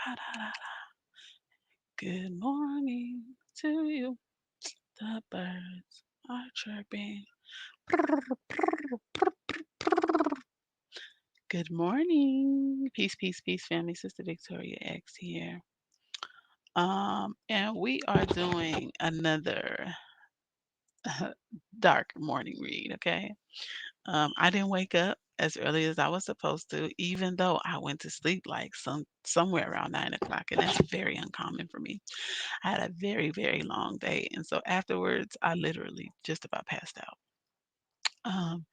Ba-da-da-da. Good morning to you. The birds are chirping. Good morning. Peace, peace, peace, family. Sister Victoria X here. And we are doing another dark morning read, okay? I didn't wake up as early as I was supposed to, even though I went to sleep like somewhere around 9 o'clock, and that's very uncommon for me. I had a very, very long day, and so afterwards, I literally just about passed out. Um,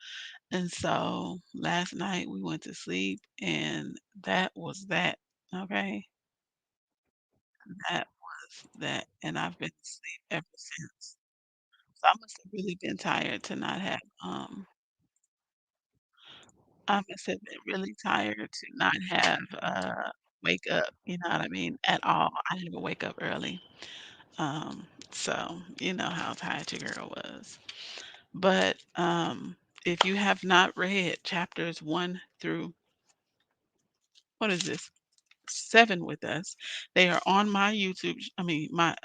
and so last night we went to sleep, and that was that. Okay, that was that, and I've been asleep ever since. So I must have really been tired to not have. I must have been really tired to not have wake up. You know what I mean? At all. I didn't even wake up early. So you know how tired your girl was. But, if you have not read chapters 1 through what is this? 7 with us, they are on my my,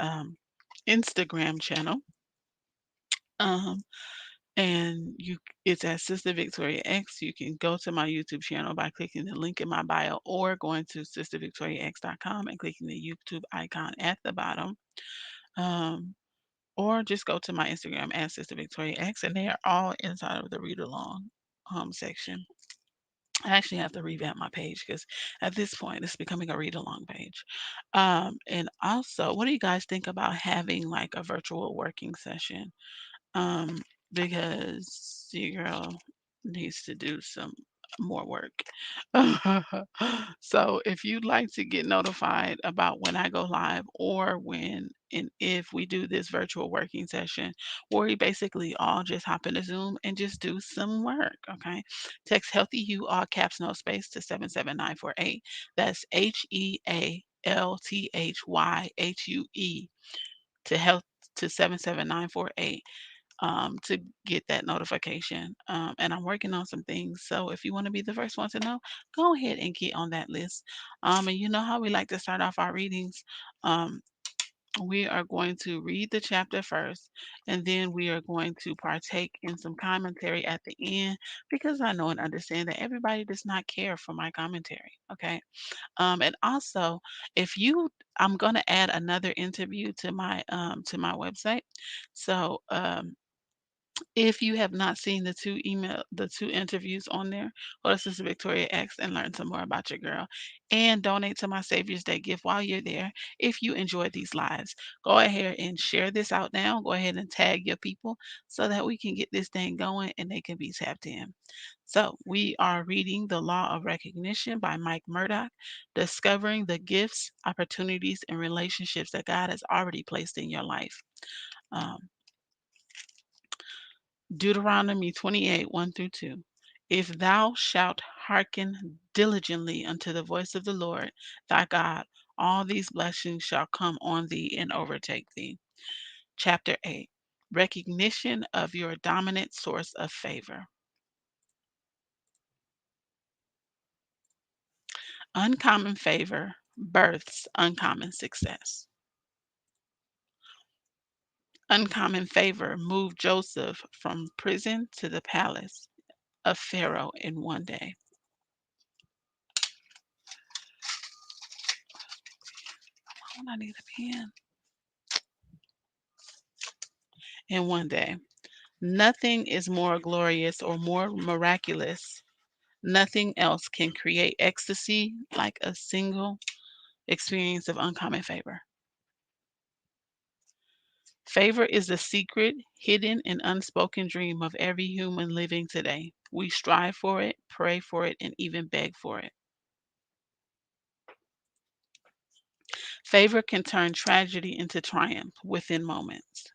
Instagram channel, um, and it's at Sister Victoria X. You can go to my YouTube channel by clicking the link in my bio or going to sistervictoriax.com and clicking the YouTube icon at the bottom, um, or just go to my Instagram at Sister Victoria X, and they are all inside of the read along, section. I actually have to revamp my page because at this point it's becoming a read along page. And also, what do you guys think about having like a virtual working session? Um, because your girl needs to do some more work. So if you'd like to get notified about when I go live or when and if we do this virtual working session, where we basically all just hop into Zoom and just do some work, okay? Text Healthy You, all caps, no space, to 77948. That's HEALTHYHUE to health to 77948 to get that notification. And I'm working on some things. So if you want to be the first one to know, go ahead and get on that list. And you know how we like to start off our readings. Um, we are going to read the chapter first, and then we are going to partake in some commentary at the end because I know and understand that everybody does not care for my commentary. Okay. And also, if you, I'm going to add another interview to my website. So if you have not seen the 2 interviews on there, go to Sister Victoria X and learn some more about your girl, and donate to my Savior's Day gift while you're there. If you enjoyed these lives, go ahead and share this out now. Go ahead and tag your people so that we can get this thing going and they can be tapped in. So we are reading The Law of Recognition by Mike Murdock, discovering the gifts, opportunities, and relationships that God has already placed in your life. Um, Deuteronomy 28, 1 through 2. If thou shalt hearken diligently unto the voice of the Lord thy God, all these blessings shall come on thee and overtake thee. Chapter 8. Recognition of your dominant source of favor. Uncommon favor births uncommon success. Uncommon favor moved Joseph from prison to the palace of Pharaoh in one day. Oh, I need a pen. In one day. Nothing is more glorious or more miraculous. Nothing else can create ecstasy like a single experience of uncommon favor. Favor is the secret, hidden, and unspoken dream of every human living today. We strive for it, pray for it, and even beg for it. Favor can turn tragedy into triumph within moments.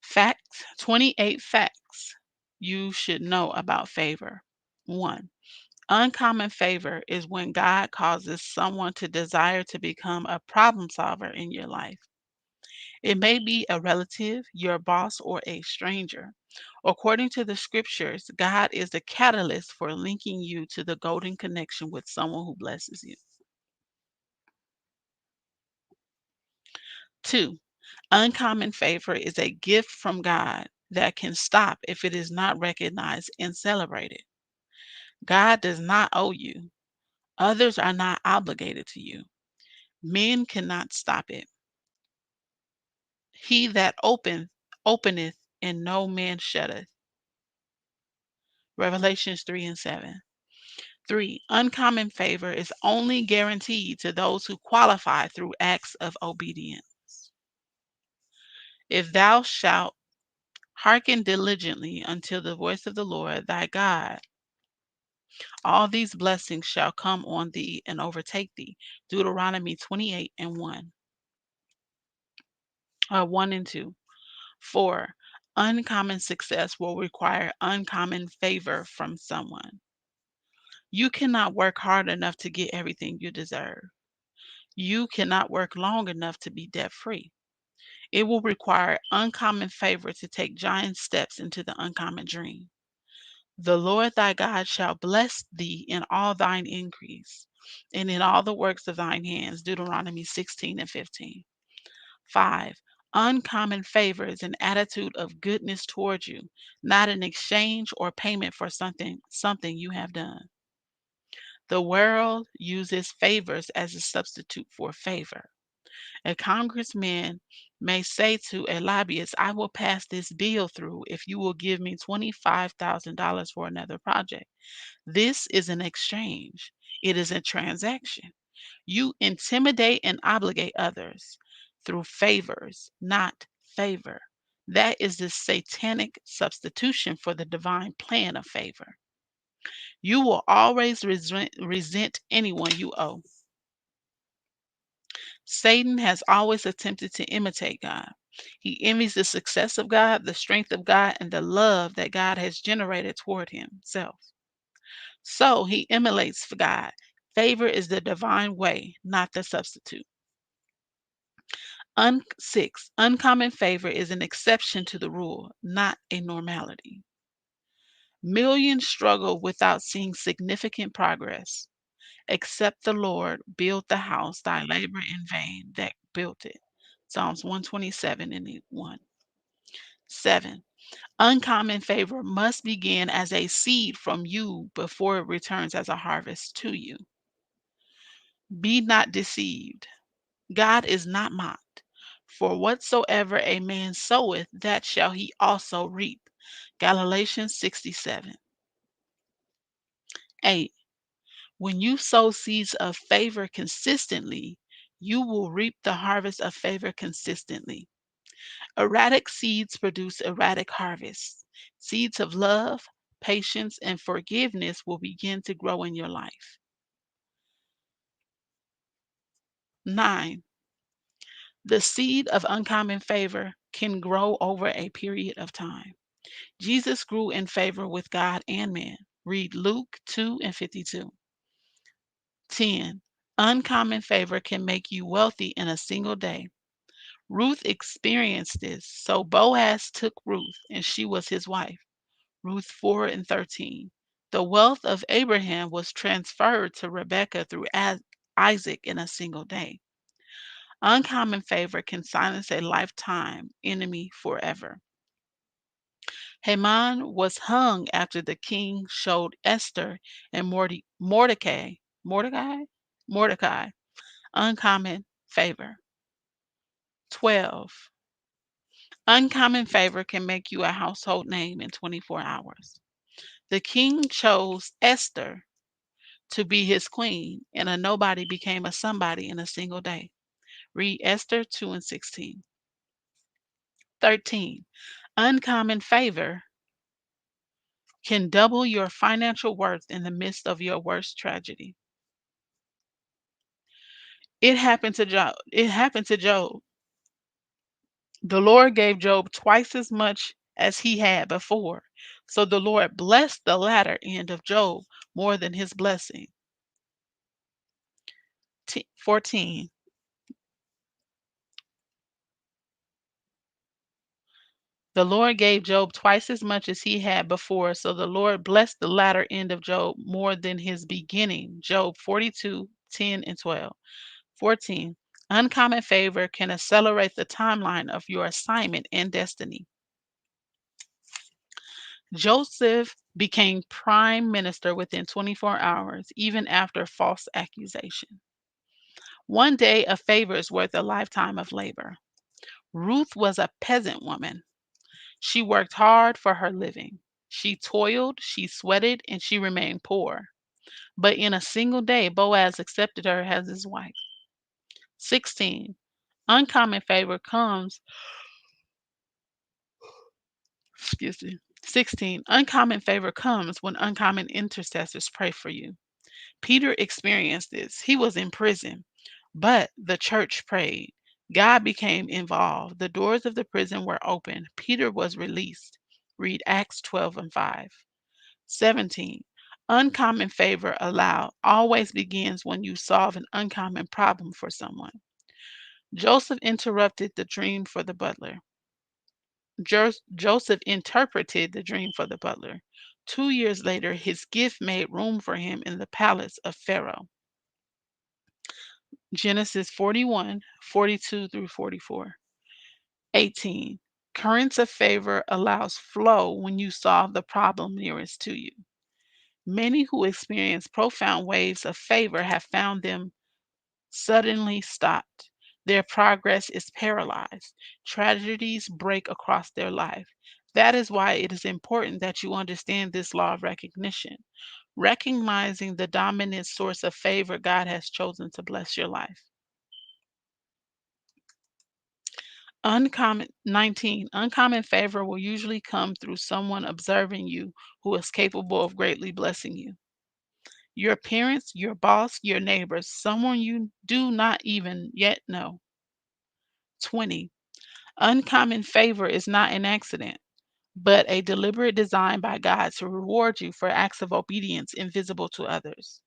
Facts 28 facts you should know about favor. 1. Uncommon favor is when God causes someone to desire to become a problem solver in your life. It may be a relative, your boss, or a stranger. According to the scriptures, God is the catalyst for linking you to the golden connection with someone who blesses you. 2. Uncommon favor is a gift from God that can stop if it is not recognized and celebrated. God does not owe you. Others are not obligated to you. Men cannot stop it. He that openeth and no man shutteth. Revelations 3 and 7. 3. Uncommon favor is only guaranteed to those who qualify through acts of obedience. If thou shalt hearken diligently unto the voice of the Lord thy God, all these blessings shall come on thee and overtake thee. Deuteronomy 28 and 1. 1 and 2. 4. Uncommon success will require uncommon favor from someone. You cannot work hard enough to get everything you deserve. You cannot work long enough to be debt free. It will require uncommon favor to take giant steps into the uncommon dream. The Lord thy God shall bless thee in all thine increase, and in all the works of thine hands. Deuteronomy 16 and 15. 5. Uncommon favor is an attitude of goodness towards you, not an exchange or payment for something you have done. The world uses favors as a substitute for favor. A congressman may say to a lobbyist, I will pass this bill through if you will give me $25,000 for another project. This is an exchange. It is a transaction. You intimidate and obligate others through favors, not favor. That is the satanic substitution for the divine plan of favor. You will always resent anyone you owe. Satan has always attempted to imitate God. He envies the success of God, the strength of God, and the love that God has generated toward himself. So he emulates God. Favor is the divine way, not the substitute. 6. Uncommon favor is an exception to the rule, not a normality. Millions struggle without seeing significant progress. Except the Lord build the house, thy labor in vain that built it. Psalms 127 and 1. 7. Uncommon favor must begin as a seed from you before it returns as a harvest to you. Be not deceived. God is not mocked. For whatsoever a man soweth, that shall he also reap. Galatians 67. 8. When you sow seeds of favor consistently, you will reap the harvest of favor consistently. Erratic seeds produce erratic harvests. Seeds of love, patience, and forgiveness will begin to grow in your life. 9. The seed of uncommon favor can grow over a period of time. Jesus grew in favor with God and man. Read Luke 2 and 52. 10. Uncommon favor can make you wealthy in a single day. Ruth experienced this, so Boaz took Ruth, and she was his wife. Ruth 4 and 13. The wealth of Abraham was transferred to Rebekah through Isaac in a single day. Uncommon favor can silence a lifetime enemy forever. Haman was hung after the king showed Esther and Mordecai uncommon favor. 12. Uncommon favor can make you a household name in 24 hours. The king chose Esther to be his queen, and a nobody became a somebody in a single day. Read Esther 2 and 16. 13. Uncommon favor can double your financial worth in the midst of your worst tragedy. It happened to Job. The Lord gave Job twice as much as he had before. So the Lord blessed the latter end of Job more than his blessing. 14. The Lord gave Job twice as much as he had before, so the Lord blessed the latter end of Job more than his beginning. Job 42, 10 and 12. 14. Uncommon favor can accelerate the timeline of your assignment and destiny. Joseph became prime minister within 24 hours, even after false accusation. One day of favor is worth a lifetime of labor. Ruth was a peasant woman. She worked hard for her living. She toiled, she sweated, and she remained poor. But in a single day, Boaz accepted her as his wife. 16. Uncommon favor comes, excuse me. 16. Uncommon favor comes when uncommon intercessors pray for you. Peter experienced this. He was in prison, but the church prayed. God became involved. The doors of the prison were open. Peter was released. Read Acts 12 and 5. 17. Uncommon favor allowed always begins when you solve an uncommon problem for someone. Joseph interrupted the dream for the butler. Joseph interpreted the dream for the butler. 2 years later, his gift made room for him in the palace of Pharaoh. Genesis 41, 42 through 44. 18. Currents of favor allows flow when you solve the problem nearest to you. Many who experience profound waves of favor have found them suddenly stopped. Their progress is paralyzed. Tragedies break across their life. That is why it is important that you understand this law of recognition, recognizing the dominant source of favor God has chosen to bless your life. 19. Uncommon favor will usually come through someone observing you who is capable of greatly blessing you. Your parents, your boss, your neighbors, someone you do not even yet know. 20. Uncommon favor is not an accident, but a deliberate design by God to reward you for acts of obedience invisible to others.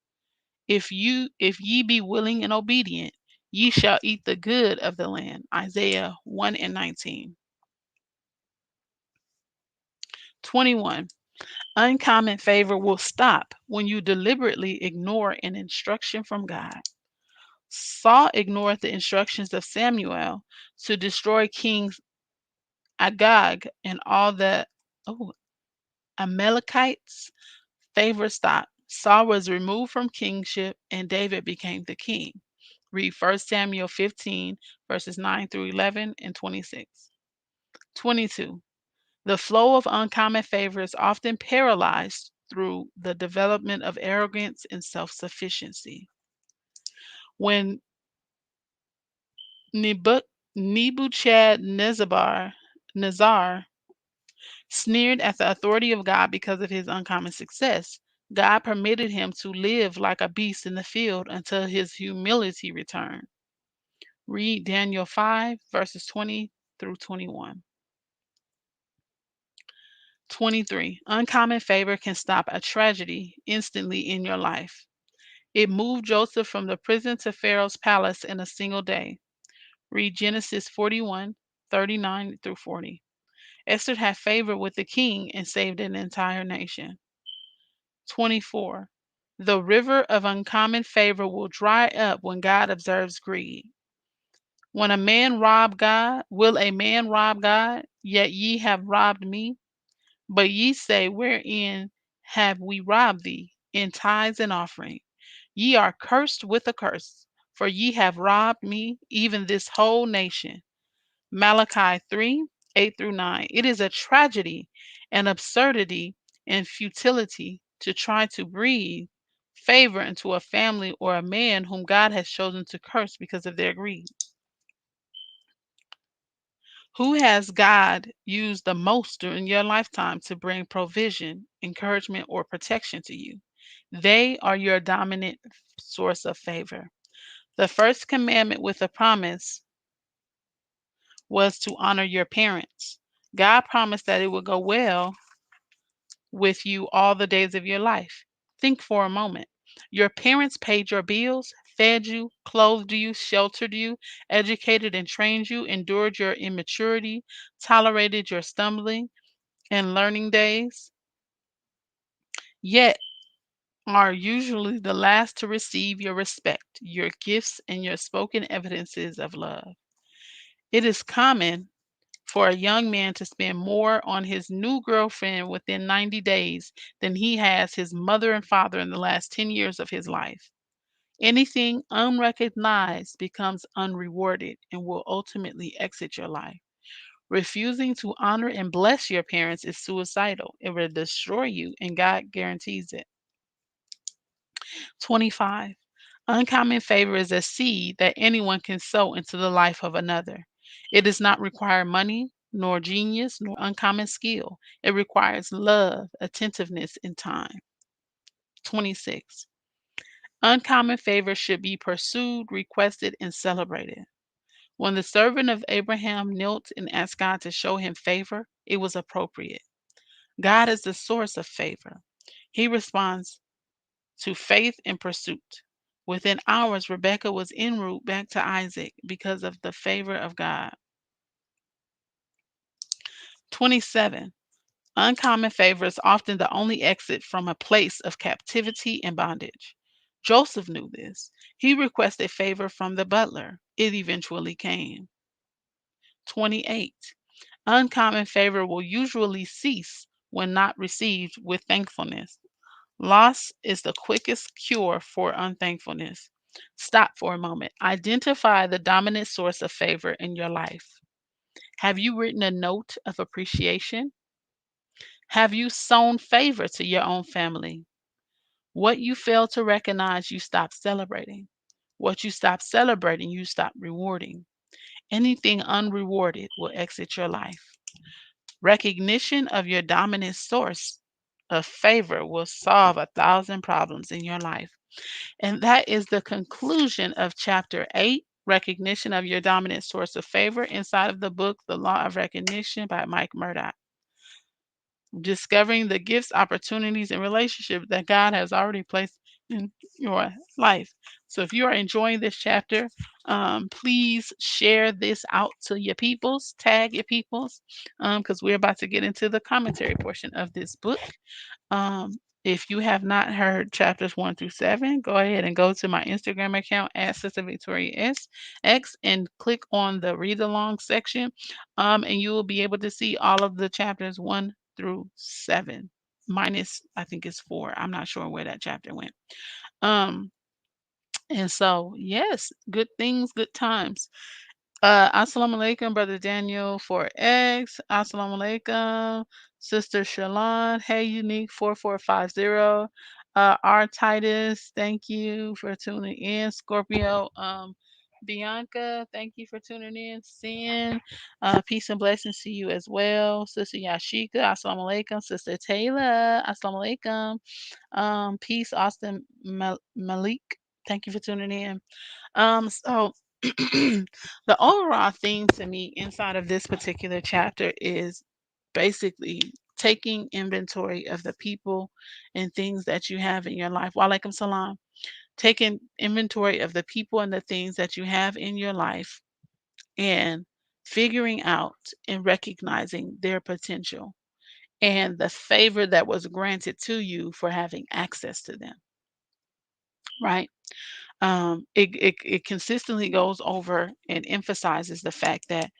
If ye be willing and obedient, ye shall eat the good of the land. Isaiah 1 and 19. 21. Uncommon favor will stop when you deliberately ignore an instruction from God. Saul ignored the instructions of Samuel to destroy King Agag and all the oh, Amalekites. Favor stopped. Saul was removed from kingship and David became the king. Read 1 Samuel 15, verses 9 through 11 and 26. 22. The flow of uncommon favor is often paralyzed through the development of arrogance and self sufficiency. When Nebuchadnezzar sneered at the authority of God because of his uncommon success, God permitted him to live like a beast in the field until his humility returned. Read Daniel 5, verses 20 through 21. 23. Uncommon favor can stop a tragedy instantly in your life. It moved Joseph from the prison to Pharaoh's palace in a single day. Read Genesis 41, 39 through 40. Esther had favor with the king and saved an entire nation. 24. The river of uncommon favor will dry up when God observes greed. When a man rob God, will a man rob God? Yet ye have robbed me. But ye say, wherein have we robbed thee? In tithes and offering. Ye are cursed with a curse, for ye have robbed me, even this whole nation. Malachi 3, 8 through 9. It is a tragedy, an absurdity, and futility to try to breathe favor into a family or a man whom God has chosen to curse because of their greed. Who has God used the most during your lifetime to bring provision, encouragement, or protection to you? They are your dominant source of favor. The first commandment with a promise was to honor your parents. God promised that it would go well with you all the days of your life. Think for a moment. Your parents paid your bills, fed you, clothed you, sheltered you, educated and trained you, endured your immaturity, tolerated your stumbling and learning days. Yet, are usually the last to receive your respect, your gifts, and your spoken evidences of love. It is common for a young man to spend more on his new girlfriend within 90 days than he has his mother and father in the last 10 years of his life. Anything unrecognized becomes unrewarded and will ultimately exit your life. Refusing to honor and bless your parents is suicidal. It will destroy you, and God guarantees it. 25. Uncommon favor is a seed that anyone can sow into the life of another. It does not require money, nor genius, nor uncommon skill. It requires love, attentiveness, and time. 26. Uncommon favor should be pursued, requested, and celebrated. When the servant of Abraham knelt and asked God to show him favor, it was appropriate. God is the source of favor. He responds to faith and pursuit. Within hours, Rebekah was en route back to Isaac because of the favor of God. 27. Uncommon favor is often the only exit from a place of captivity and bondage. Joseph knew this. He requested favor from the butler. It eventually came. 28. Uncommon favor will usually cease when not received with thankfulness. Loss is the quickest cure for unthankfulness. Stop for a moment. Identify the dominant source of favor in your life. Have you written a note of appreciation? Have you sown favor to your own family? What you fail to recognize, you stop celebrating. What you stop celebrating, you stop rewarding. Anything unrewarded will exit your life. Recognition of your dominant source of favor will solve 1,000 problems in your life. And that is the conclusion of chapter 8, Recognition of Your Dominant Source of Favor, inside of the book, The Law of Recognition by Mike Murdock. Discovering the gifts, opportunities, and relationships that God has already placed in your life. So if you are enjoying this chapter, please share this out to your peoples, tag your peoples, because we're about to get into the commentary portion of this book. Um, if you have not heard chapters 1 through 7, go ahead and go to my Instagram account at Sister Victoria X and click on the read along section. And you will be able to see all of the chapters 1 through 7, minus I think it's 4. I'm not sure where that chapter went. Um, and so yes, good things, good times. Assalamu alaikum, Brother Daniel 4X. Assalamu alaikum, Sister Shalon. Hey, Unique 4450. R Titus, thank you for tuning in. Scorpio, Bianca, thank you for tuning in. Sin, peace and blessings to you as well. Sister Yashika, Assalamu alaikum. Sister Taylor, Assalamu alaikum. Peace, Austin Malik. Thank you for tuning in. So the overall theme to me inside of this particular chapter is basically taking inventory of the people and things that you have in your life. Walaikum salam. Taking inventory of the people and the things that you have in your life and figuring out and recognizing their potential and the favor that was granted to you for having access to them, right? It consistently goes over and emphasizes the fact that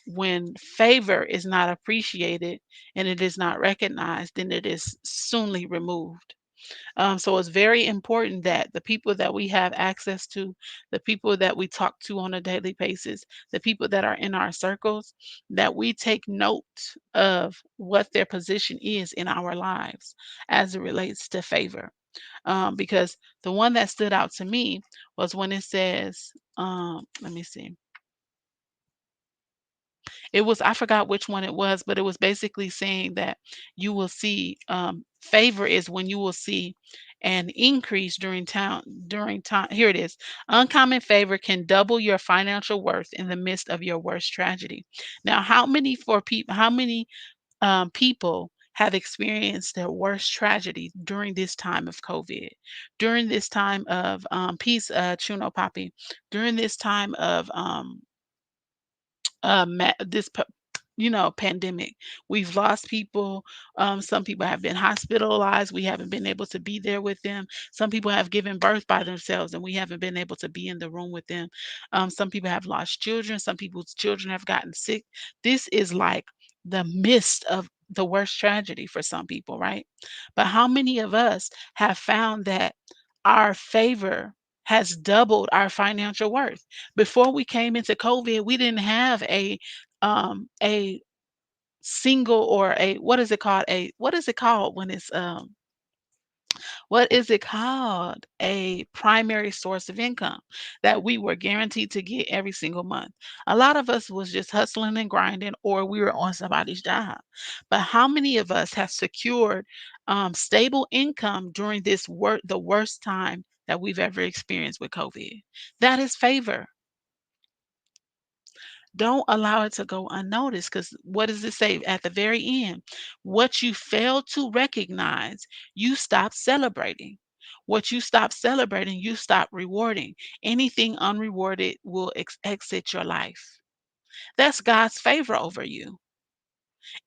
when favor is not appreciated and it is not recognized, then it is soonly removed. So it's very important that the people that we have access to, the people that we talk to on a daily basis, the people that are in our circles, that we take note of what their position is in our lives as it relates to favor. Because the one that stood out to me was when it says, let me see. It was, I forgot which one it was, but it was basically saying that you will see favor is when you will see an increase during time. Here it is. Uncommon favor can double your financial worth in the midst of your worst tragedy. Now, how many people have experienced their worst tragedy during this time of COVID, during this time of peace, Chuno Poppy, during this time of this pandemic. We've lost people. Some people have been hospitalized. We haven't been able to be there with them. Some people have given birth by themselves and we haven't been able to be in the room with them. Some people have lost children. Some people's children have gotten sick. This is like the midst of the worst tragedy for some people, right? But how many of us have found that our favor has doubled our financial worth? Before we came into COVID, we didn't have a single or a what is it called when it's what is it called? A primary source of income that we were guaranteed to get every single month. A lot of us was just hustling and grinding, or we were on somebody's job. But how many of us have secured stable income during the worst time that we've ever experienced with COVID? That is favor. Don't allow it to go unnoticed, because what does it say at the very end? What you fail to recognize, you stop celebrating. What you stop celebrating, you stop rewarding. Anything unrewarded will exit your life. That's God's favor over you.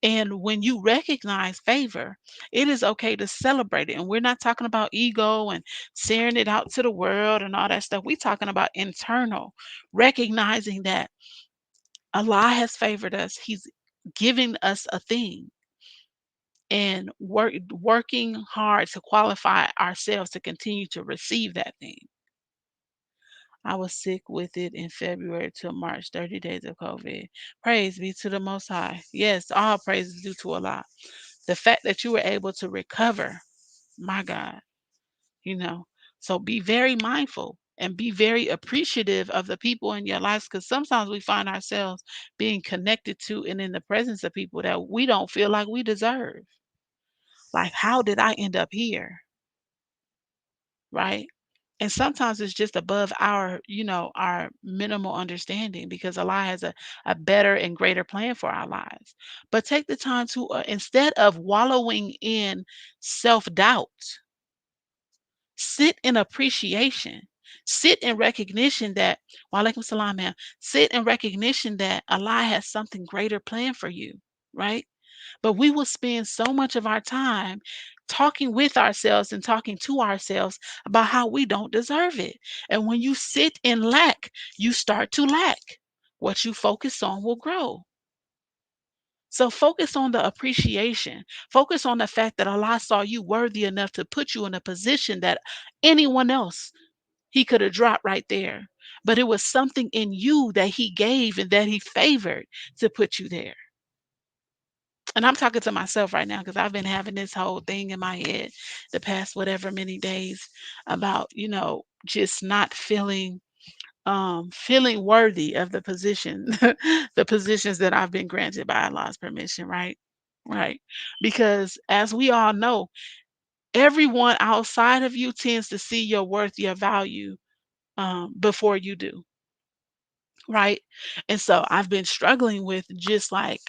And when you recognize favor, it is okay to celebrate it. And we're not talking about ego and sharing it out to the world and all that stuff. We're talking about internal, recognizing that Allah has favored us. He's giving us a thing and working hard to qualify ourselves to continue to receive that thing. I was sick with it in February till March, 30 days of COVID. Praise be to the Most High. Yes, all praise is due to Allah. The fact that you were able to recover, my God, you know. So be very mindful and be very appreciative of the people in your lives, because sometimes we find ourselves being connected to and in the presence of people that we don't feel like we deserve. Like, how did I end up here? Right? And sometimes it's just above our minimal understanding, because Allah has a better and greater plan for our lives. But take the time to, instead of wallowing in self doubt, sit in appreciation. Sit in recognition that, walaikum salam, ma'am. Sit in recognition that Allah has something greater planned for you, right? But we will spend so much of our time talking with ourselves and talking to ourselves about how we don't deserve it. And when you sit in lack, you start to lack. What you focus on will grow. So focus on the appreciation. Focus on the fact that Allah saw you worthy enough to put you in a position that anyone else, He could have dropped right there. But it was something in you that He gave and that He favored to put you there. And I'm talking to myself right now because I've been having this whole thing in my head the past whatever many days about, just not feeling worthy of the position, the positions that I've been granted by Allah's permission, right? Right. Because as we all know, everyone outside of you tends to see your worth, your value, before you do, right? And so I've been struggling with just like,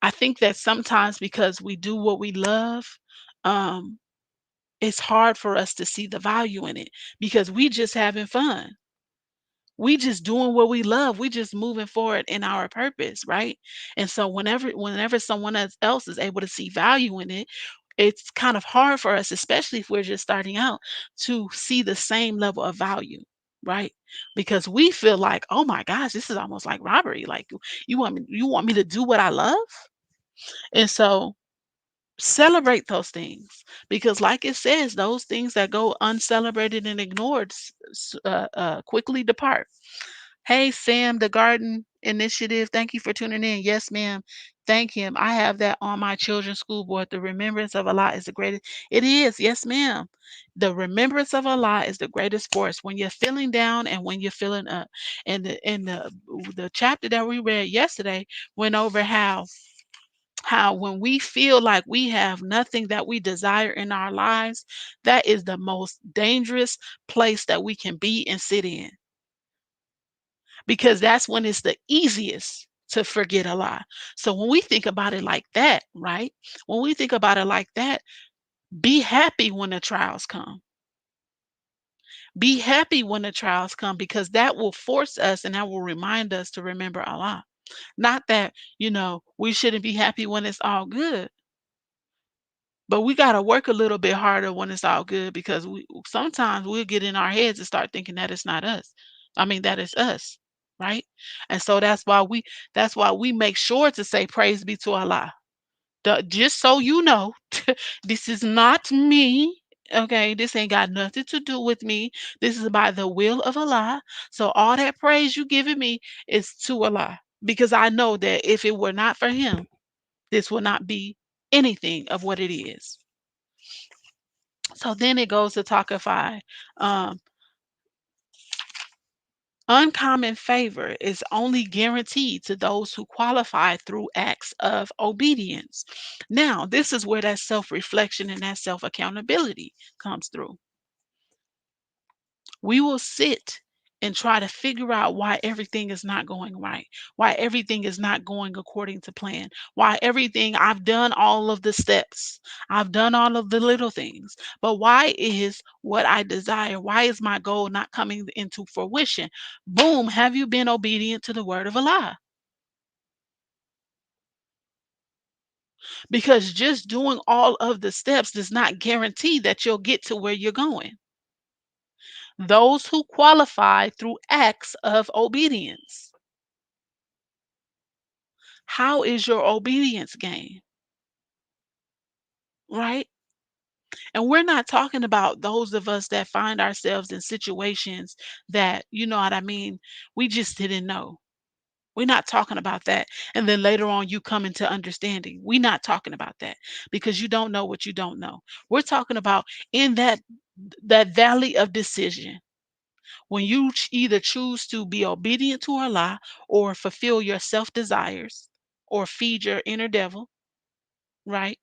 I think that sometimes because we do what we love, um, it's hard for us to see the value in it because we just having fun. We just doing what we love. We just moving forward in our purpose, right? And so whenever someone else is able to see value in it, it's kind of hard for us, especially if we're just starting out, to see the same level of value, right? Because we feel like, oh my gosh, this is almost like robbery. Like you want me to do what I love? And so celebrate those things, because like it says, those things that go uncelebrated and ignored quickly depart. Hey, Sam, the Garden Initiative, thank you for tuning in. Yes, ma'am. Thank him. I have that on my children's school board. The remembrance of Allah is the greatest. It is. Yes, ma'am. The remembrance of Allah is the greatest force when you're feeling down and when you're feeling up. And the chapter that we read yesterday went over how when we feel like we have nothing that we desire in our lives, that is the most dangerous place that we can be and sit in, because that's when it's the easiest to forget a lie. So when we think about it like that, right? When we think about it like that, be happy when the trials come. Be happy when the trials come, because that will force us and that will remind us to remember Allah. Not that, we shouldn't be happy when it's all good, but we gotta work a little bit harder when it's all good because we sometimes we'll get in our heads and start thinking that it's not us. I mean, that it's us, right? And so that's why we make sure to say praise be to Allah. Just so you know, this is not me. Okay, this ain't got nothing to do with me. This is by the will of Allah. So all that praise you giving me is to Allah. Because I know that if it were not for him, this would not be anything of what it is. So then it goes to talkify. Um, Uncommon favor is only guaranteed to those who qualify through acts of obedience. Now, this is where that self reflection and that self accountability comes through. We will sit and try to figure out why everything is not going right, why everything is not going according to plan, why everything I've done all of the steps, I've done all of the little things, but why is what I desire, why is my goal not coming into fruition? Boom, have you been obedient to the word of Allah? Because just doing all of the steps does not guarantee that you'll get to where you're going. Those who qualify through acts of obedience. How is your obedience game? Right? And we're not talking about those of us that find ourselves in situations that, you know what I mean, we just didn't know. We're not talking about that. And then later on you come into understanding. We're not talking about that because you don't know what you don't know. We're talking about in that valley of decision when you either choose to be obedient to Allah or fulfill your self desires or feed your inner devil, right?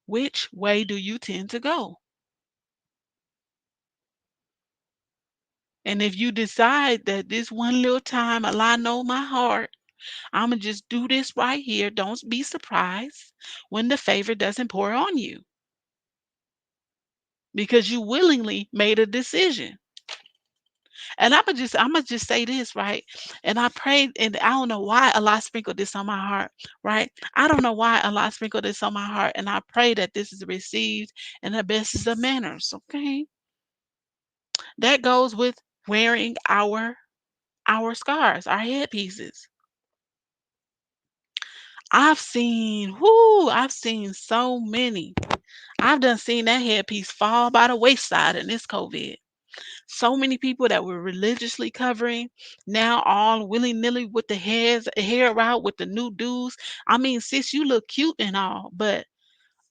Which way do you tend to go? And if you decide that this one little time, Allah know my heart, I'ma just do this right here, don't be surprised when the favor doesn't pour on you because you willingly made a decision. And I'ma just say this, right? And I prayed, and I don't know why Allah sprinkled this on my heart, right? I don't know why Allah sprinkled this on my heart, and I pray that this is received in the best of manners, okay? That goes with wearing our scars, our headpieces. I've seen so many. I've done seen that headpiece fall by the wayside in this COVID. So many people that were religiously covering, now all willy-nilly with the hair out with the new dudes. I mean, sis, you look cute and all, but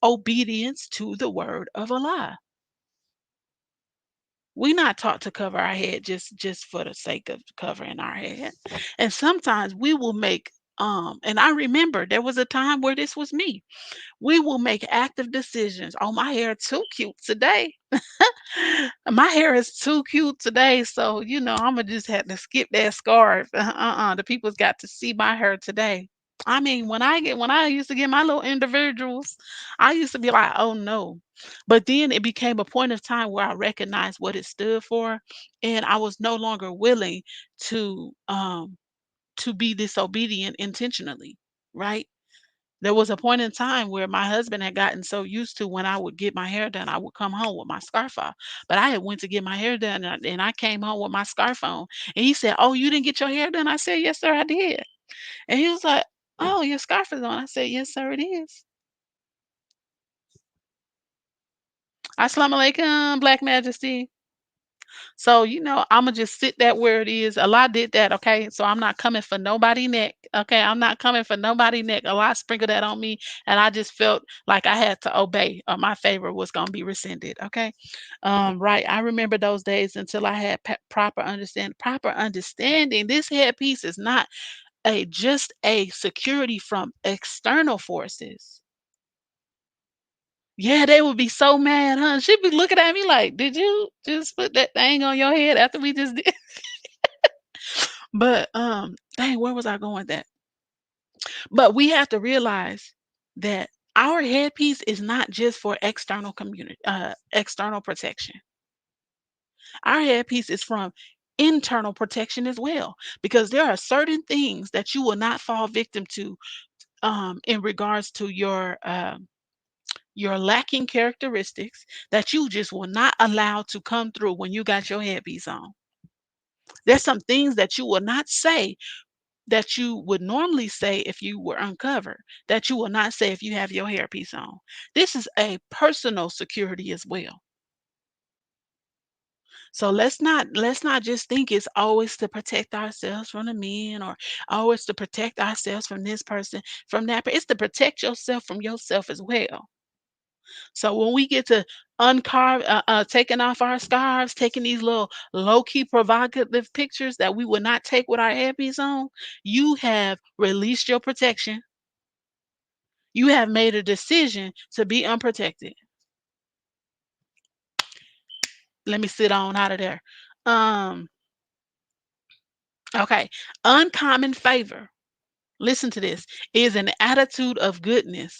obedience to the word of Allah. We not taught to cover our head just for the sake of covering our head. And sometimes we will make and I remember there was a time where this was me. We will make active decisions. Oh, my hair too cute today. My hair is too cute today, so I'ma just have to skip that scarf. The people's got to see my hair today. I mean, when I used to get my little individuals, I used to be like, oh no. But then it became a point of time where I recognized what it stood for, and I was no longer willing to be disobedient intentionally, right? There was a point in time where my husband had gotten so used to when I would get my hair done, I would come home with my scarf off. But I had went to get my hair done and I came home with my scarf on. And he said, "Oh, you didn't get your hair done?" I said, "Yes, sir, I did." And he was like, "Oh, your scarf is on." I said, "Yes, sir, it is." Assalamu alaikum, Black Majesty. So, I'ma just sit that where it is. Allah did that, okay? So I'm not coming for nobody neck. Okay. I'm not coming for nobody neck. Allah sprinkled that on me. And I just felt like I had to obey or my favor was gonna be rescinded. Okay. Right. I remember those days until I had proper understanding. Proper understanding. This headpiece is not just a security from external forces. Yeah, they would be so mad, huh? She'd be looking at me like, "Did you just put that thing on your head after we just did?" But dang, where was I going with that? But we have to realize that our headpiece is not just for external protection. Our headpiece is from internal protection as well, because there are certain things that you will not fall victim to in regards to your lacking characteristics that you just will not allow to come through when you got your headpiece on. There's some things that you will not say that you would normally say if you were uncovered, that you will not say if you have your hairpiece on. This is a personal security as well. So let's not just think it's always to protect ourselves from the men or always to protect ourselves from this person, from that. It's to protect yourself from yourself as well. So when we get to taking off our scarves, taking these little low key provocative pictures that we would not take with our headpiece on, you have released your protection. You have made a decision to be unprotected. Let me sit on out of there. Um, okay. Uncommon favor. Listen to this. Is an attitude of goodness.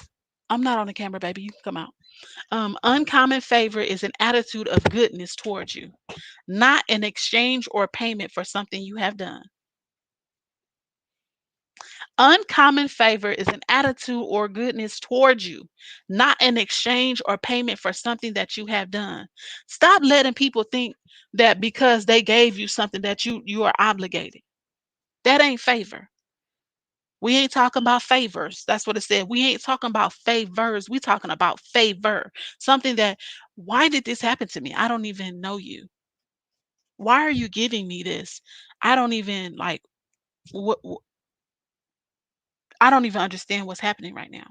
I'm not on the camera, baby. You can come out. Uncommon favor is an attitude of goodness towards you, not an exchange or payment for something you have done. Uncommon favor is an attitude or goodness towards you, not an exchange or payment for something that you have done. Stop letting people think that because they gave you something that you are obligated. That ain't favor. We ain't talking about favors. That's what it said. We ain't talking about favors. We talking about favor. Something that, why did this happen to me? I don't even know you. Why are you giving me this? I don't even like what I don't even understand what's happening right now.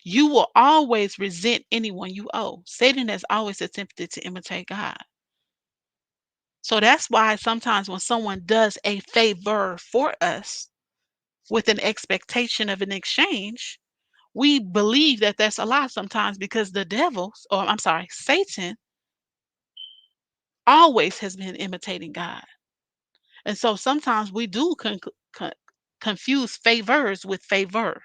You will always resent anyone you owe. Satan has always attempted to imitate God. So that's why sometimes when someone does a favor for us with an expectation of an exchange, we believe that that's a lie sometimes because the devil, or I'm sorry, Satan, always has been imitating God. And so sometimes we do con- confuse favors with favor.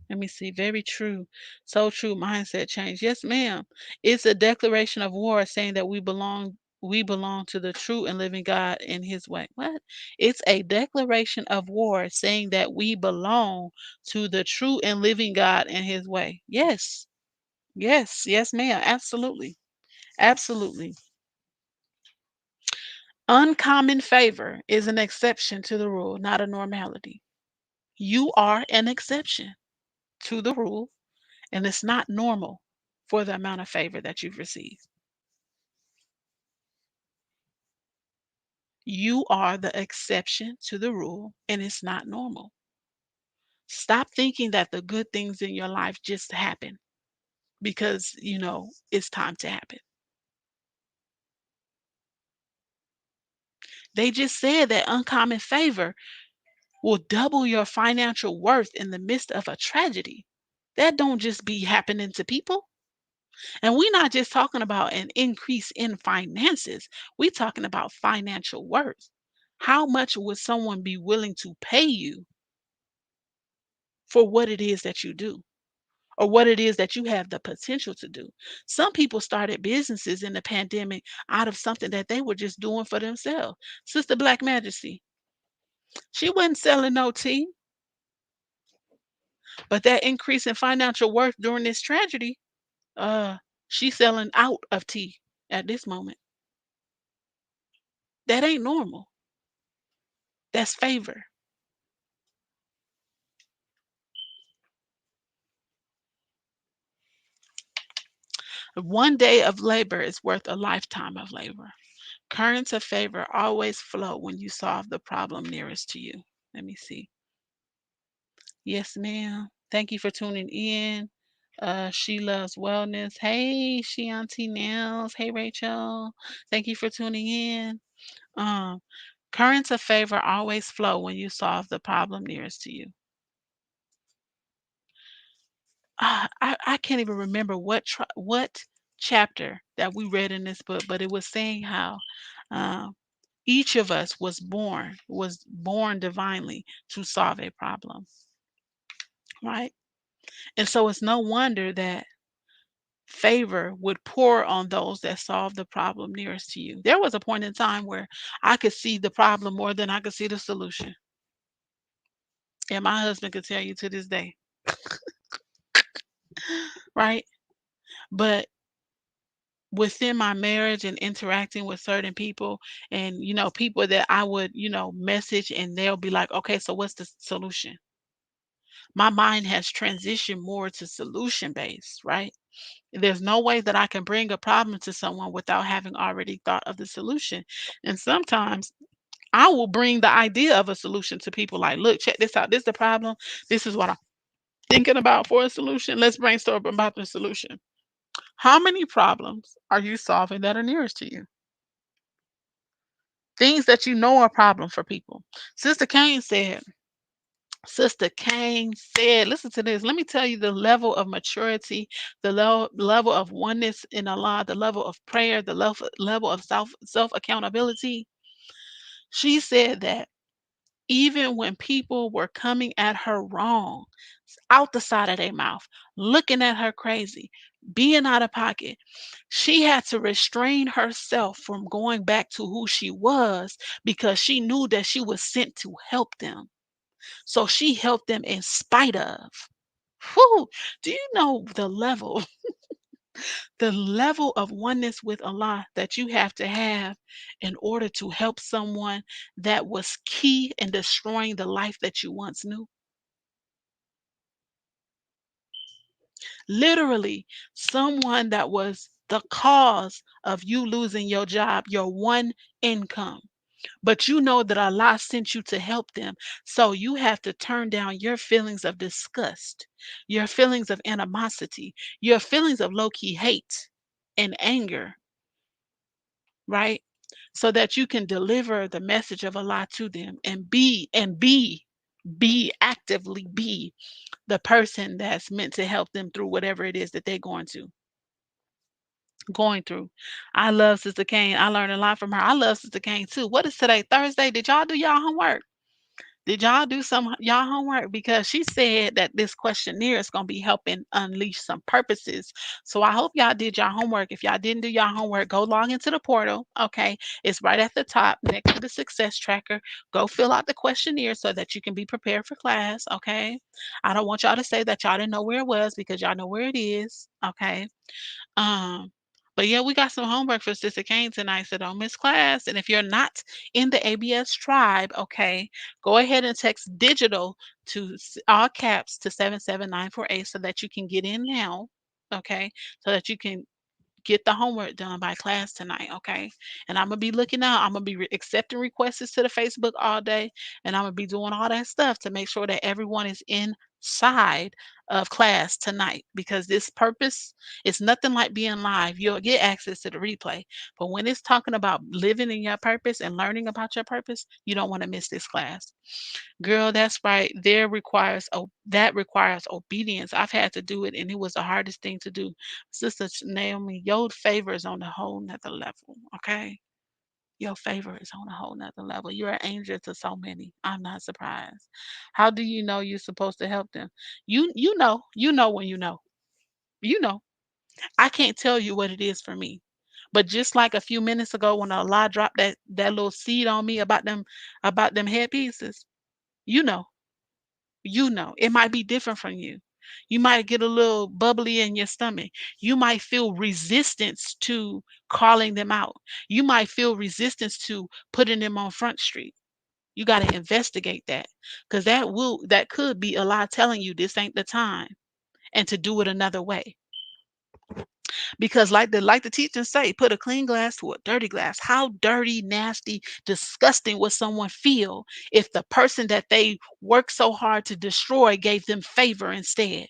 Let me see. Very true. So true. Mindset change. Yes, ma'am. It's a declaration of war saying that we belong to the true and living God in his way. What? It's a declaration of war saying that we belong to the true and living God in his way. Yes. Yes. Yes, ma'am. Absolutely. Absolutely. Uncommon favor is an exception to the rule, not a normality. You are an exception to the rule, and it's not normal for the amount of favor that you've received. You are the exception to the rule, and it's not normal. Stop thinking that the good things in your life just happen because, it's time to happen. They just said that uncommon favor will double your financial worth in the midst of a tragedy. That don't just be happening to people. And we're not just talking about an increase in finances. We're talking about financial worth. How much would someone be willing to pay you for what it is that you do or what it is that you have the potential to do? Some people started businesses in the pandemic out of something that they were just doing for themselves. Sister Black Majesty, she wasn't selling no tea, but that increase in financial worth during this tragedy, uh, she's selling out of tea at this moment. That ain't normal. That's favor. One day of labor is worth a lifetime of labor. Currents of favor always flow when you solve the problem nearest to you. Let me see. Yes, ma'am. Thank you for tuning in. She loves wellness. Hey, she Auntie Nails. Hey, Rachel. Thank you for tuning in. Um, Currents of favor always flow when you solve the problem nearest to you. I can't even remember what chapter that we read in this book, but it was saying how um, each of us was born divinely to solve a problem, right? And so it's no wonder that favor would pour on those that solve the problem nearest to you. There was a point in time where I could see the problem more than I could see the solution. And my husband could tell you to this day, right? But within my marriage and interacting with certain people and people that I would message and they'll be like, okay, so what's the solution? My mind has transitioned more to solution based, right? There's no way that I can bring a problem to someone without having already thought of the solution. And sometimes I will bring the idea of a solution to people like, look, check this out. This is the problem. This is what I'm thinking about for a solution. Let's brainstorm about the solution. How many problems are you solving that are nearest to you? Things that you know are a problem for people. Sister Kane said, Sister Kane said, listen to this. Let me tell you the level of maturity, the level of oneness in Allah, the level of prayer, the level of self accountability. She said that even when people were coming at her wrong, out the side of their mouth, looking at her crazy, being out of pocket, she had to restrain herself from going back to who she was because she knew that she was sent to help them. So she helped them in spite of. Whew, do you know the level of oneness with Allah that you have to have in order to help someone that was key in destroying the life that you once knew? Literally, someone that was the cause of you losing your job, your one income. But you know that Allah sent you to help them. So you have to turn down your feelings of disgust, your feelings of animosity, your feelings of low key hate and anger, right? So that you can deliver the message of Allah to them and actively be the person that's meant to help them through whatever it is that they're going through. I love Sister Kane. I learned a lot from her. I love Sister Kane too. What is today? Thursday. Did y'all do y'all homework? Did y'all do some y'all homework? Because she said that this questionnaire is gonna be helping unleash some purposes. So I hope y'all did y'all homework. If y'all didn't do y'all homework, go log into the portal. Okay. It's right at the top next to the success tracker. Go fill out the questionnaire so that you can be prepared for class. Okay. I don't want y'all to say that y'all didn't know where it was because y'all know where it is. Okay. Um, but yeah, we got some homework for Sister Kane tonight, so don't miss class. And if you're not in the ABS tribe, okay, go ahead and text digital to all caps to 77948 so that you can get in now. Okay, so that you can get the homework done by class tonight, okay? And I'm gonna be looking out. I'm gonna be accepting requests to the Facebook all day, and I'm gonna be doing all that stuff to make sure that everyone is inside of class tonight because this purpose is nothing like being live. You'll get access to the replay, but when it's talking about living in your purpose and learning about your purpose, you don't want to miss this class. Girl, that's right. That requires obedience. I've had to do it, and it was the hardest thing to do. Sister Naomi, your favor is on a whole nother level. Okay, your favor is on a whole nother level. You're an angel to so many. I'm not surprised. How do you know you're supposed to help them? You know when you know. You know. I can't tell you what it is for me. But just like a few minutes ago when Allah dropped that little seed on me about them headpieces, you know. It might be different from you. You might get a little bubbly in your stomach. You might feel resistance to calling them out. You might feel resistance to putting them on Front Street. You got to investigate that because that could be a lie telling you this ain't the time and to do it another way. Because like the teachers say, put a clean glass to a dirty glass. How dirty, nasty, disgusting would someone feel if the person that they worked so hard to destroy gave them favor instead?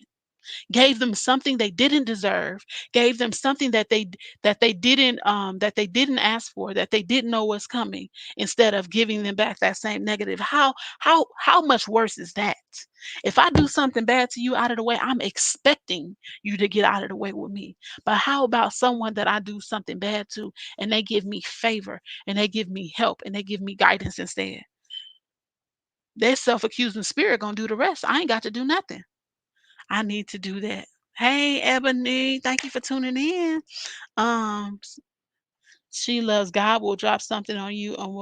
Gave them something they didn't deserve, gave them something that they didn't ask for, that they didn't know was coming, instead of giving them back that same negative. How much worse is that? If I do something bad to you out of the way, I'm expecting you to get out of the way with me. But how about someone that I do something bad to and they give me favor and they give me help and they give me guidance instead? Their self-accusing spirit gonna do the rest. I ain't got to do nothing. I need to do that. Hey, Ebony, thank you for tuning in. Um, she loves God will drop something on you and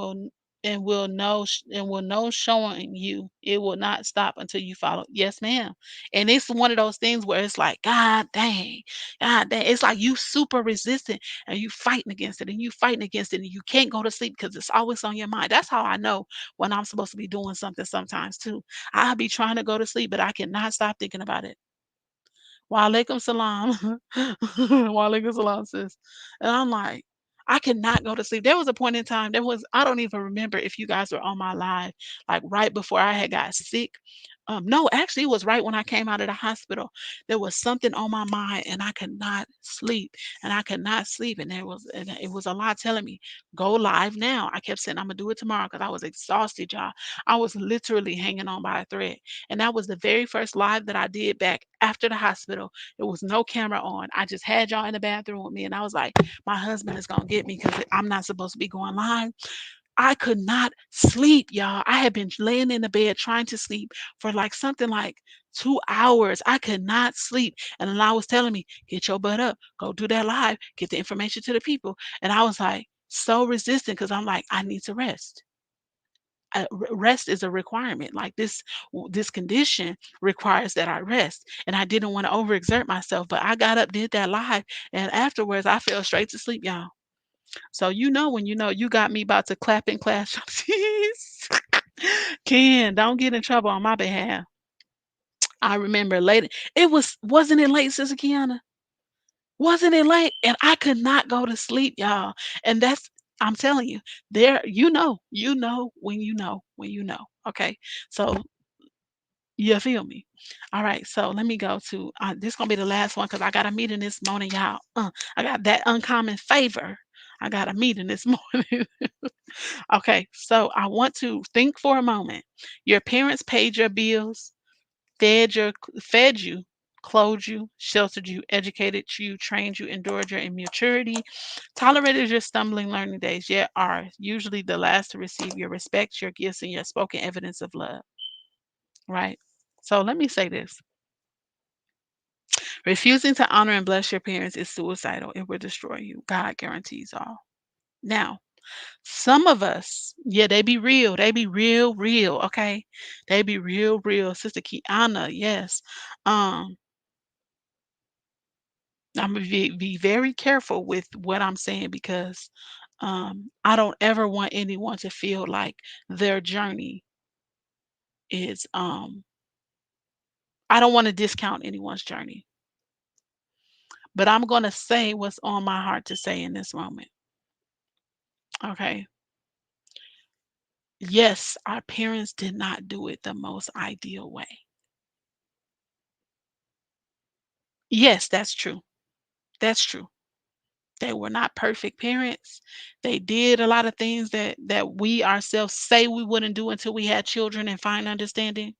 will know showing you it will not stop until you follow. Yes, ma'am. And it's one of those things where it's like, God dang. It's like you super resistant and you fighting against it and you fighting against it and you can't go to sleep because it's always on your mind. That's how I know when I'm supposed to be doing something sometimes too. I'll be trying to go to sleep, but I cannot stop thinking about it. Wa alaikum salam. Wa alaikum salam, sis. And I'm like, I cannot go to sleep. There was a point in time, I don't even remember if you guys were on my live, like right before I had got sick. No, actually, it was right when I came out of the hospital. There was something on my mind, and I could not sleep, and I could not sleep, and it was a lot telling me, go live now. I kept saying I'm gonna do it tomorrow because I was exhausted, y'all. I was literally hanging on by a thread. And that was the very first live that I did back after the hospital. There was no camera on. I just had y'all in the bathroom with me. And I was like, my husband is going to get me because I'm not supposed to be going live. I could not sleep, y'all. I had been laying in the bed trying to sleep for like something like 2 hours. I could not sleep. And then I was telling me, get your butt up, go do that live, get the information to the people. And I was like, so resistant because I'm like, I need to rest. Rest is a requirement. Like this condition requires that I rest, and I didn't want to overexert myself. But I got up, did that live, and afterwards I fell straight to sleep, y'all. So you know when you know you got me about to clap and clash. Ken, don't get in trouble on my behalf. I remember late. Wasn't it late, Sister Kiana? Wasn't it late? And I could not go to sleep, y'all. And I'm telling you, there, when you know, when you know. Okay. So you feel me? All right. So let me go to this gonna be the last one because I got a meeting this morning, y'all. I got that uncommon favor. I got a meeting this morning. Okay, so I want to think for a moment. Your parents paid your bills, fed you, clothed you, sheltered you, educated you, trained you, endured your immaturity, tolerated your stumbling learning days, yet are usually the last to receive your respect, your gifts, and your spoken evidence of love. Right? So let me say this. Refusing to honor and bless your parents is suicidal. It will destroy you. God guarantees all. Now, some of us, yeah, they be real. They be real, real. Okay, they be real, real. Sister Kiana, yes. Um, I'm gonna be very careful with what I'm saying because I don't ever want anyone to feel like their journey is I don't want to discount anyone's journey, but I'm gonna say what's on my heart to say in this moment. Okay. Yes, our parents did not do it the most ideal way. Yes, that's true. That's true. They were not perfect parents. They did a lot of things that we ourselves say we wouldn't do until we had children and find understanding.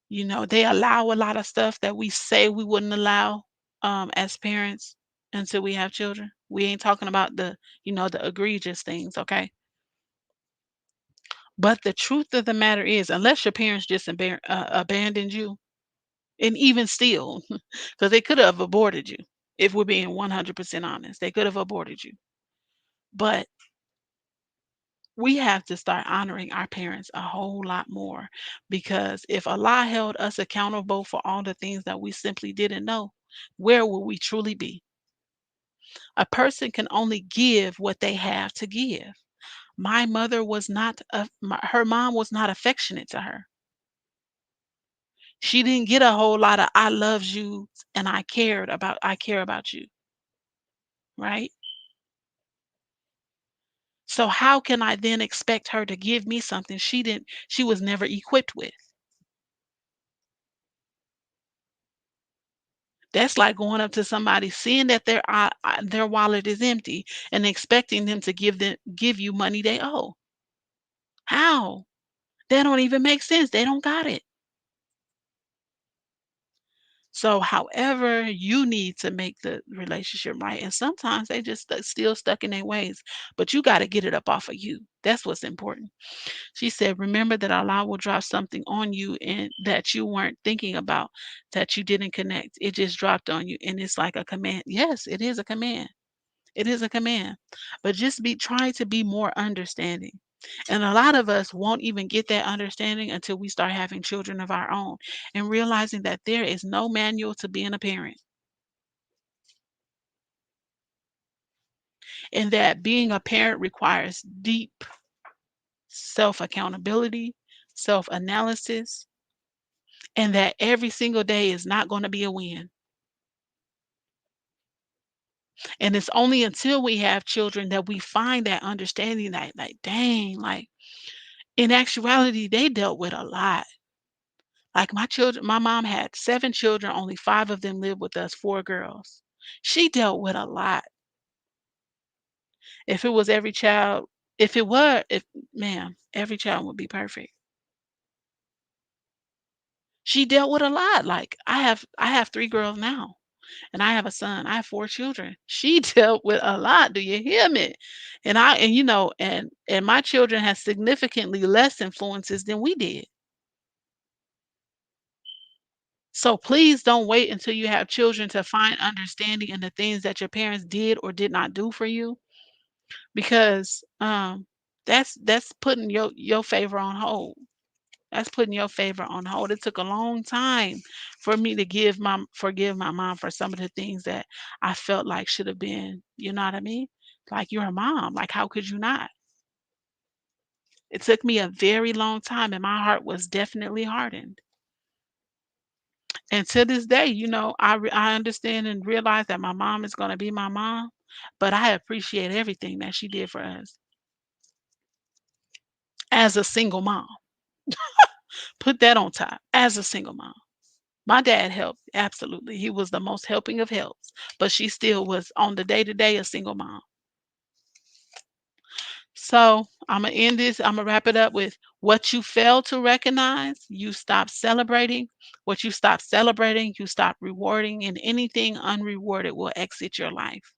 You know, they allow a lot of stuff that we say we wouldn't allow as parents until we have children. We ain't talking about the egregious things, okay? But the truth of the matter is, unless your parents just abandoned you, and even still, because they could have aborted you, if we're being 100% honest, they could have aborted you. But we have to start honoring our parents a whole lot more because if Allah held us accountable for all the things that we simply didn't know, where will we truly be? A person can only give what they have to give. My mother was not, her mom was not affectionate to her. She didn't get a whole lot of I loves you and I care about you, right? So how can I then expect her to give me something she was never equipped with? That's like going up to somebody, seeing that their wallet is empty and expecting them to give you money they owe. How? That don't even make sense. They don't got it. So, however you need to make the relationship right, and sometimes they just still stuck in their ways, but you got to get it up off of you. That's what's important. She said, "Remember that Allah will drop something on you and that you weren't thinking about, that you didn't connect. It just dropped on you, and it's like a command." Yes, it is a command. It is a command. But just be trying to be more understanding. And a lot of us won't even get that understanding until we start having children of our own and realizing that there is no manual to being a parent and that being a parent requires deep self accountability, self analysis, and that every single day is not going to be a win. And it's only until we have children that we find that understanding that, like, dang, like in actuality, they dealt with a lot. Like my mom had 7 children, only 5 of them lived with us, 4 girls. She dealt with a lot. If it was every child, if it were, if ma'am, every child would be perfect. She dealt with a lot. Like I have 3 girls now and I have a son. I have 4 children. She dealt with a lot. Do you hear me? And and my children have significantly less influences than we did. So please don't wait until you have children to find understanding in the things that your parents did or did not do for you because that's putting your favor on hold. That's putting your favor on hold. It took a long time for me to forgive my mom for some of the things that I felt like should have been, you know what I mean? Like you're a mom. Like how could you not? It took me a very long time and my heart was definitely hardened. And to this day, I understand and realize that my mom is gonna be my mom, but I appreciate everything that she did for us as a single mom. Put that on top, as a single mom. My dad helped, absolutely. He was the most helping of helps, but she still was on the day-to-day a single mom. So, Imma end this, Imma wrap it up with what you fail to recognize, you stop celebrating. What you stop celebrating, you stop rewarding, and anything unrewarded will exit your life.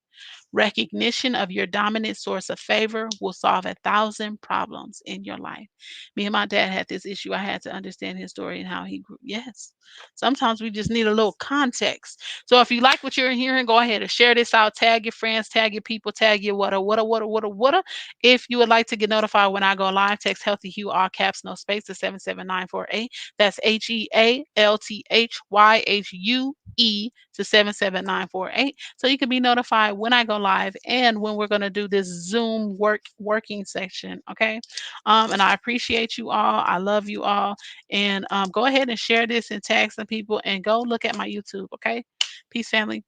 Recognition of your dominant source of favor will solve 1,000 problems in your life. Me and my dad had this issue. I had to understand his story and how he grew. Yes. Sometimes we just need a little context. So if you like what you're hearing, go ahead and share this out. Tag your friends, tag your people, tag your what. If you would like to get notified when I go live, text Healthy Hue, all caps, no space to 77948. That's HEALTHYHUE to 77948 so you can be notified when I go live and when we're going to do this Zoom working section. Okay. And I appreciate you all. I love you all. And go ahead and share this and tag some people and go look at my YouTube. Okay. Peace, family.